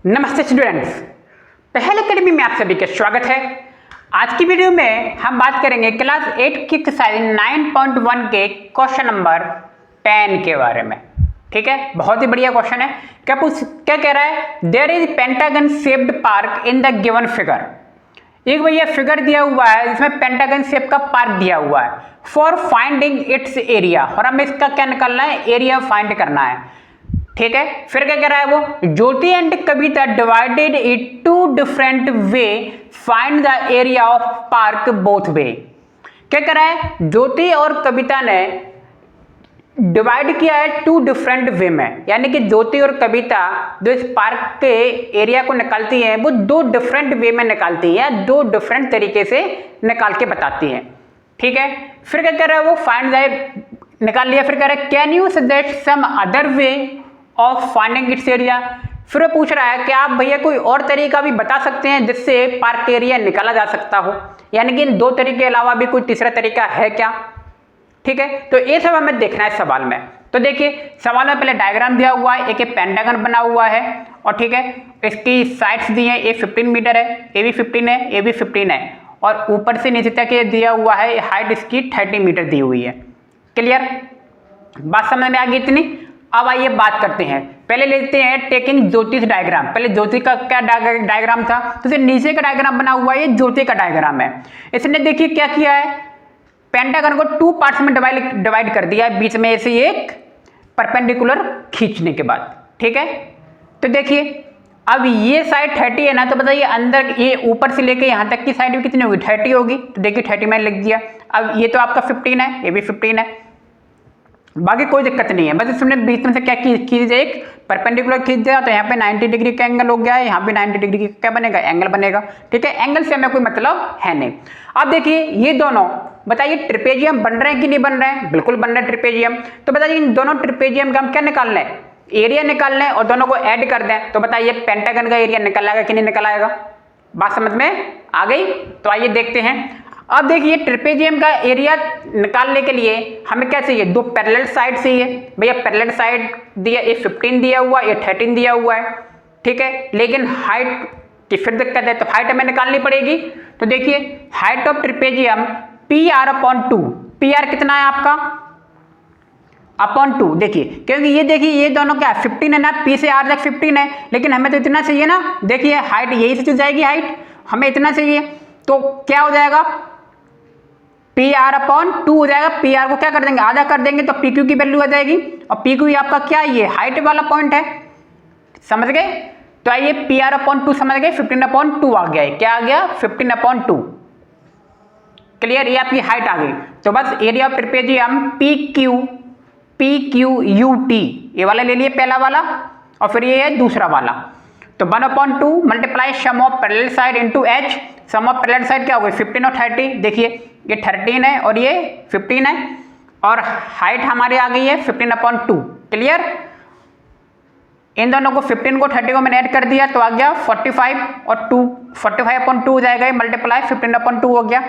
नमस्ते स्टूडेंट्स, पहल एकेडमी में आप सभी का स्वागत है। आज की वीडियो में हम बात करेंगे क्लास 8 की एक्सरसाइज 9.1 के क्वेश्चन नंबर 10 के बारे में। ठीक है, बहुत ही बढ़िया क्वेश्चन है। क्या कह रहा है? There is pentagon shaped park in the given figure. एक भैया फिगर दिया हुआ है, इसमें पेंटागन शेप का पार्क दिया हुआ है। फॉर फाइंडिंग इट्स एरिया, और हमें इसका क्या निकालना है? एरिया फाइंड करना है। ठीक है, फिर क्या कह रहा है वो? Jyoti and Kavita divided it to different way, find the area of park both way. क्या कह रहा है? ज्योति और कविता ने डिवाइड किया है टू डिफरेंट वे में, यानी कि ज्योति और कविता जो इस पार्क के एरिया को निकालती हैं वो दो डिफरेंट वे में निकालती है, दो डिफरेंट तरीके से निकाल के बताती है। ठीक है, फिर क्या कह रहा है वो? फाइंड द, निकाल लिया। फिर कह रहा है can you suggest some other way of finding its area. फिर वो पूछ रहा है कि आप भैया कोई और तरीका भी बता सकते हैं जिससे पार्क एरिया निकाला जा सकता हो, यानी कि इन दो तरीके के अलावा भी कोई तीसरा तरीका है क्या? ठीक है, तो ये सब हमें देखना है सवाल में। तो देखिए, सवाल में पहले डायग्राम दिया हुआ है, एक पेंटागन बना हुआ है, और ठीक है इसकी साइड्स दी हैं, ये 15 मीटर है, ये भी 15 है, ये भी 15 है, और ऊपर से नीचे तक ये दिया हुआ है, हाइट इसकी 30 मीटर दी हुई है। क्लियर, बात समझ में आ गई इतनी? अब आइए बात करते हैं। पहले लेते हैं टेकिंग ज्योतिष डायग्राम। पहले ज्योति का क्या डायग्राम था, तो नीचे का डायग्राम बना हुआ है, ये ज्योति का डायग्राम है। इसने देखिए क्या किया है, पेंटागन को 2 पार्ट्स में डिवाइड कर दिया है, बीच में ऐसे एक परपेंडिकुलर खींचने के बाद। ठीक है, तो देखिए अब ये साइड 30 है ना, तो बताइए अंदर ये ऊपर से लेके यहाँ तक की साइड भी कितनी होगी? 30 होगी। तो देखिए 30 मैंने लिख दिया। अब ये तो आपका 15 है, ये भी 15 है, बाकी कोई दिक्कत नहीं है। बस इसमें बीच में से क्या खींच एक परपेंडिकुलर खींच दिया, तो यहाँ पे 90 डिग्री का एंगल हो गया है, यहाँ पे 90 डिग्री का क्या बनेगा? एंगल बनेगा। ठीक है, एंगल से हमें कोई मतलब है नहीं। अब देखिए ये दोनों, बताइए ट्रिपेजियम बन रहे हैं कि नहीं बन रहे हैं? बिल्कुल बन रहे हैं ट्रिपेजियम। तो बताइए इन दोनों ट्रिपेजियम का हम क्या निकालना है? एरिया निकालना है, और दोनों को ऐड कर दें तो बताइए पेंटागन का एरिया निकल आएगा कि नहीं निकल आएगा? बात समझ में आ गई? तो आइए देखते हैं। अब देखिए ट्रिपेजियम का एरिया निकालने के लिए हमें क्या चाहिए? दो पैरेलल साइड चाहिए। भैया पैरेलल साइड दिया, ये 15 दिया हुआ, ये 13 दिया हुआ है। ठीक है, लेकिन हाइट की फिर दिक्कत है, तो हाइट हमें निकालनी पड़ेगी। तो देखिए height of trapezium PR/2। PR कितना है आपका? अपॉन 2। देखिए क्योंकि ये देखिए ये दोनों क्या 15 है ना, P से R तक 15 है, लेकिन हमें तो इतना चाहिए ना। देखिए हाइट यही से चल जाएगी, हाइट हमें इतना चाहिए, तो क्या हो जाएगा? PR/2 हो जाएगा। PR को क्या कर देंगे? आधा कर देंगे, तो PQ की वैल्यू आ जाएगी, और PQ आपका क्या है? ये हाइट वाला पॉइंट है। समझ गए? तो आइए PR/2 समझ गए, 15/2 आ गया है। क्या आ गया? 15/2। क्लियर, ये आपकी हाइट आ गई। तो बस एरिया ऑफ ट्रिपेजियम PQUT ये वाला ले लिए, पहला वाला, और फिर ये है दूसरा वाला। तो 1/2 multiply sum of parallel side into H। Sum of parallel side क्या हो गई? 15 और 30। देखिए ये 13 है और ये 15 है, और हाइट हमारी आ गई है 15/2। क्लियर, इन दोनों को 15 को 30 को मैंने ऐड कर दिया, तो आ गया 45, और 2 45/2 हो जाएगा, मल्टीप्लाई 15/2 हो गया।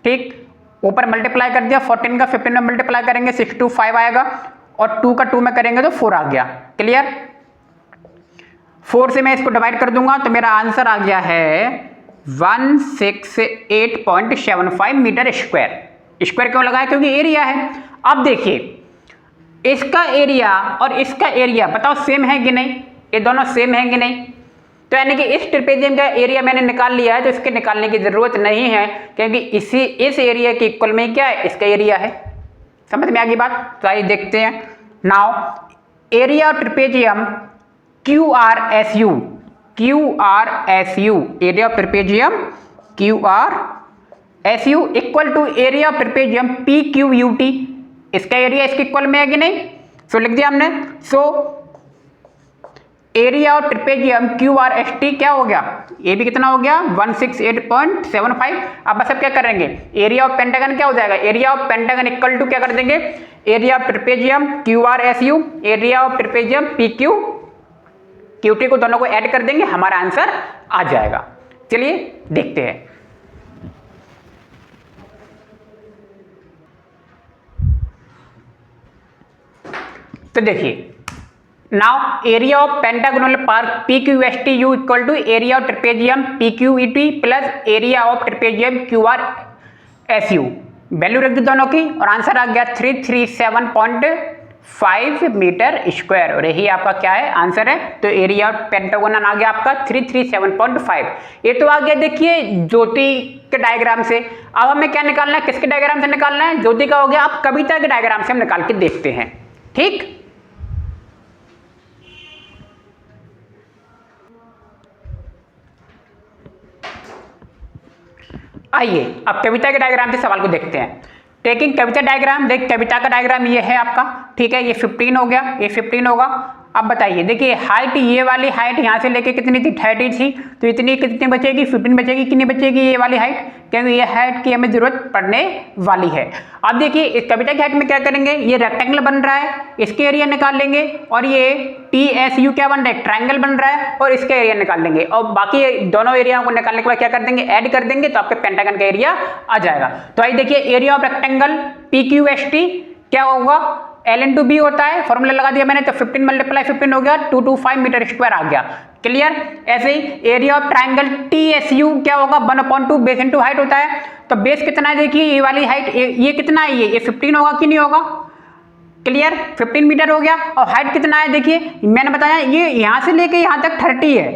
ठीक, ऊपर मल्टीप्लाई कर दिया, 14 का 15 में मल्टीप्लाई करेंगे 625 आएगा, और 2 का 2 में करेंगे तो 4 आ गया। क्लियर, 4 से मैं इसको डिवाइड कर दूंगा, तो मेरा आंसर आ गया है 168.75 मीटर स्क्वायर। स्क्वायर क्यों लगाया? क्योंकि एरिया है। अब देखिए इसका एरिया और इसका एरिया बताओ सेम है कि नहीं? ये दोनों सेम है कि नहीं? तो यानी कि इस ट्रिपेजियम का एरिया मैंने निकाल लिया है, तो इसके निकालने की जरूरत नहीं है, क्योंकि इस एरिया के इक्वल में क्या है? इसका एरिया है। समझ में आ गई बात? तो आइए देखते हैं। Now area of trapezium QRSU, area of trapezium QRSU equal to area of trapezium PQUT। इसका एरिया इसके इक्वल में है कि नहीं? सो लिख दिया हमने। So area of trapezium QRST क्या हो गया? ये भी कितना हो गया? 168.75। अब बस अब क्या करेंगे? एरिया ऑफ पेंटागन क्या हो जाएगा? Area of pentagon equal to क्या कर देंगे? Area of trapezium QRSU, area of trapezium PQT को दोनों को ऐड कर देंगे, हमारा आंसर आ जाएगा। चलिए देखते हैं। तो देखिए now area of pentagonal park P Q S T U equal to area of trapezium P Q E T plus area of trapezium Q R S U. Value रख दी दोनों की और आंसर आ गया 337.5 मीटर स्क्वायर और यही आपका क्या है आंसर है। तो एरिया ऑफ पेंटागोनल आ गया आपका 337.5। ये तो आ गया देखिए ज्योति के डायग्राम से। अब हमें क्या निकालना है, किसके डायग्राम से निकालना है, ज्योति का हो गया, अब कविता के डायग्राम से हम निकाल के देखते हैं। ठीक, आइए अब कविता के डायग्राम से सवाल को देखते हैं। टेकिंग कविता डायग्राम, देख कविता का डायग्राम ये है आपका, ठीक है, ये 15 हो गया, ये 15 होगा। अब बताइए, देखिए हाइट, ये वाली हाइट यहाँ से लेके कितनी थी, 30 थी, तो इतनी कितनी बचेगी, 15 बचेगी, कितनी बचेगी ये वाली हाइट, क्योंकि ये हाइट की हमें जरूरत पड़ने वाली है। अब देखिए इस कविता की हाइट में क्या करेंगे, ये रेक्टेंगल बन रहा है, इसके एरिया निकाल लेंगे और ये TSU क्या बन रहा है, ट्रायंगल बन रहा है और इसका एरिया निकाल लेंगे और बाकी दोनों एरिया को निकालने के बाद क्या कर देंगे, ऐड कर देंगे तो आपके पेंटागन का एरिया आ जाएगा। तो आइए देखिए एरिया ऑफ रेक्टेंगल PQST क्या होगा, L इंटू बी होता है, फॉर्मूला लगा दिया मैंने, तो 15 मल्टीप्लाई 15 हो गया, 225 मीटर स्क्वायर आ गया। क्लियर। ऐसे ही एरिया ऑफ ट्रायंगल TSU क्या होगा, 1/2 बेस इंटू हाइट होता है। तो बेस कितना है, देखिए ये वाली हाइट, ये कितना है, ये 15 होगा कि नहीं होगा। क्लियर, 15 मीटर हो गया। और हाइट कितना है, देखिए मैंने बताया ये यहाँ से लेके यहाँ तक 30 है,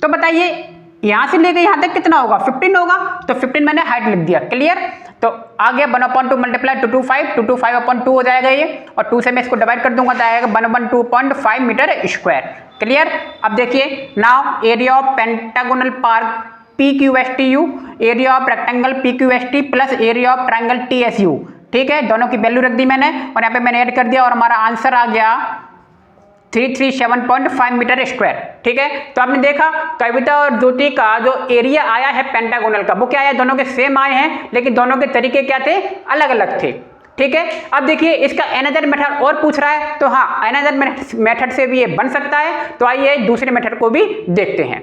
तो बताइए यहाँ से लेके यहाँ तक कितना होगा, 15 होगा, तो 15 मैंने हाइट लिख दिया। क्लियर, तो आ गया 1/2 मल्टीप्लाई 225/2 हो जाएगा ये, और 2 से मैं इसको डिवाइड कर दूंगा तो आएगा 112.5 मीटर स्क्वायर। क्लियर। अब देखिए now area of pentagonal park PQSTU, area of rectangle PQST plus area of triangle TSU। ठीक है, दोनों की वैल्यू रख दी मैंने और यहाँ पे मैंने ऐड कर दिया और हमारा आंसर आ गया 337.5 मीटर स्क्वायर। ठीक है, तो आपने देखा कविता और ज्योति का जो एरिया आया है पेंटागोनल का, वो क्या आया, दोनों के सेम आए हैं लेकिन दोनों के तरीके क्या थे, अलग अलग थे। ठीक है, अब देखिए इसका एनदर मेथड और पूछ रहा है, तो हाँ एनदर मेथड से भी ये बन सकता है। तो आइए दूसरे मेथड को भी देखते हैं।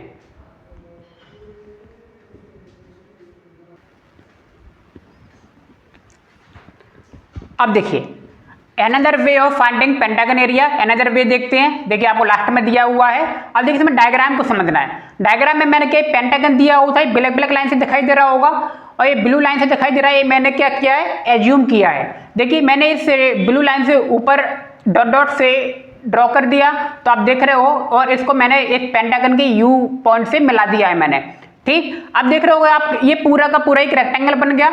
अब देखिए another way of finding pentagon area, another वे देखते हैं। देखिए आपको लास्ट में दिया हुआ है। अब देखिए इसमें डायग्राम को समझना है। डायग्राम में मैंने क्या पेंटागन दिया होता है, ब्लैक ब्लैक लाइन से दिखाई दे रहा होगा और ये ब्लू लाइन से दिखाई दे रहा है, ये मैंने क्या किया है, एज्यूम किया है। देखिए मैंने इस ब्लू लाइन से ऊपर डॉट डॉट से ड्रॉ कर दिया, तो आप देख रहे हो, और इसको मैंने एक पेंटागन के यू पॉइंट से मिला दिया है मैंने। ठीक, अब देख रहे हो आप ये पूरा का पूरा एक रेक्टेंगल बन गया।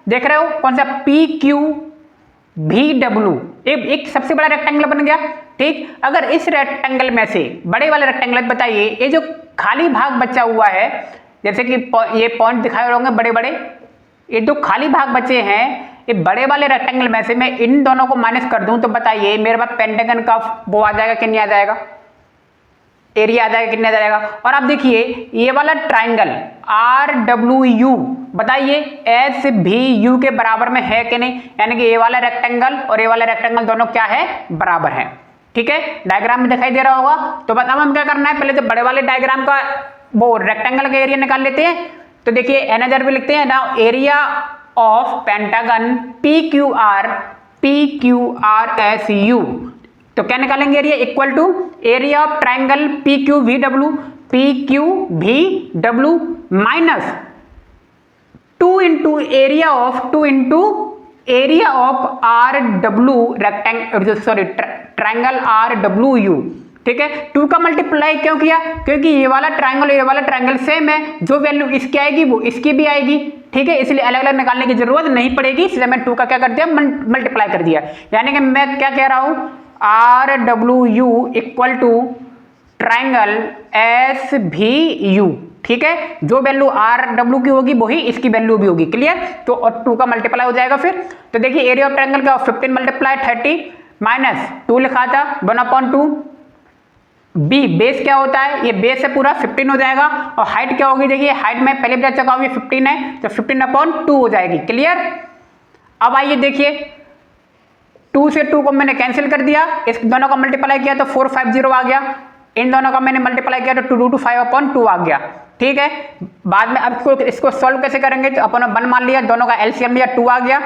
देख रहे हो कौन सा, PQVW, एक सबसे बड़ा रेक्टेंगल बन गया। ठीक, अगर इस रेक्टेंगल में से बड़े वाले रेक्टेंगल, बताइए ये जो खाली भाग बचा हुआ है, जैसे कि ये पॉइंट दिखाए होंगे बड़े बड़े, ये जो खाली भाग बचे हैं, ये बड़े वाले रेक्टेंगल में से मैं इन दोनों को माइनस कर दूं तो बताइए मेरे पास पेंटागन का वो आ जाएगा कि नहीं आ जाएगा, एरिया आ जाएगा कितना जाएगा। और आप देखिए ये वाला ट्राइंगल RWU, बताइए SVU के बराबर में है कि नहीं, यानी कि ये वाला रेक्टेंगल और ये वाला रेक्टेंगल दोनों क्या है, बराबर है। ठीक है, डायग्राम में दिखाई दे रहा होगा। तो बताओ हम क्या करना है, पहले तो बड़े वाले डायग्राम का वो रेक्टेंगल का एरिया निकाल लेते हैं। तो देखिए एनदर भी लिखते हैं ना, एरिया ऑफ पेंटागन PQRSU, तो क्या निकालेंगे area, equal to area of triangle PQVW minus 2 into area of RW rectangle, sorry triangle RWU। ठीक है, 2 का मल्टीप्लाई क्यों किया, क्योंकि ये वाला ट्राइंगल सेम है, जो वैल्यू इसकी आएगी वो इसकी भी आएगी। ठीक है, इसलिए अलग अलग निकालने की जरूरत नहीं पड़ेगी, इसलिए मैं 2 का क्या कर दिया, मल्टीप्लाई कर दिया। यानी कि मैं क्या कह रहा हूं, RWU equal to triangle SVU। ठीक है, जो वैल्यू RW की होगी वही इसकी वैल्यू भी होगी। क्लियर, तो और 2 का मल्टीप्लाई हो जाएगा फिर। तो देखिए एरिया ऑफ ट्राइंगल का 15 मल्टीप्लाई 30 माइनस 2 लिखा था 1/2, बी बेस क्या होता है, ये बेस है पूरा 15 हो जाएगा। और हाइट क्या होगी, देखिए हाइट में पहले बता चुका हूं ये 15 है, तो 15/2 हो जाएगी। क्लियर। अब आइए देखिए 2 से 2 को मैंने कैंसिल कर दिया, इस दोनों का मल्टीप्लाई किया तो 450 आ गया, इन दोनों का मैंने मल्टीप्लाई किया तो 2/5/2 आ गया। ठीक है, बाद में अब इसको सॉल्व कैसे करेंगे, तो अपन 1 मान लिया, दोनों का एलसीएम लिया 2 आ गया।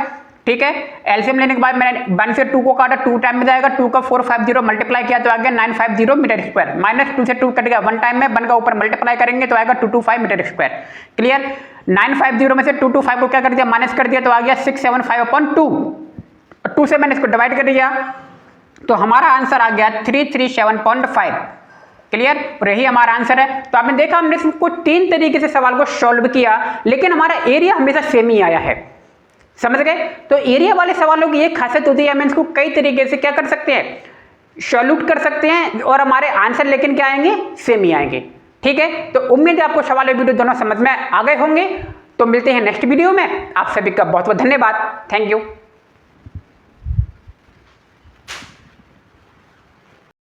ठीक है। एलसीएम लेने के बाद मैंने 1 से 2 को काटा, 2 टाइम में जाएगा, 2 का 450 मल्टीप्लाई किया तो आ गया 950 मीटर स्क्वायर, माइनस 2 से 2 कट गया 1 टाइम में, 1 का ऊपर मल्टीप्लाई करेंगे तो आएगा 225 मीटर स्क्वायर। क्लियर। 950 में से 225 को क्या कर दिया, माइनस कर दिया तो आ गया 675/2, 2 से मैंने इसको डिवाइड कर दिया तो हमारा आंसर आ गया 337.5। क्लियर। और यही हमारा आंसर है। तो आपने देखा हमने इसको 3 तरीके से सवाल को सॉल्व किया, लेकिन हमारा एरिया हमेशा सेम ही आया है। समझ गए। तो एरिया वाले सवालों की एक खासियत होती है, हम इसको कई तरीके से क्या कर सकते हैं, सॉल्यूट कर सकते हैं और हमारे आंसर लेकिन क्या आएंगे, सेम ही आएंगे। ठीक है। तो उम्मीद है आपको सवाल और वीडियो दोनों समझ में आ गए होंगे। तो मिलते हैं नेक्स्ट वीडियो में। आप सभी का बहुत बहुत धन्यवाद। Thank you.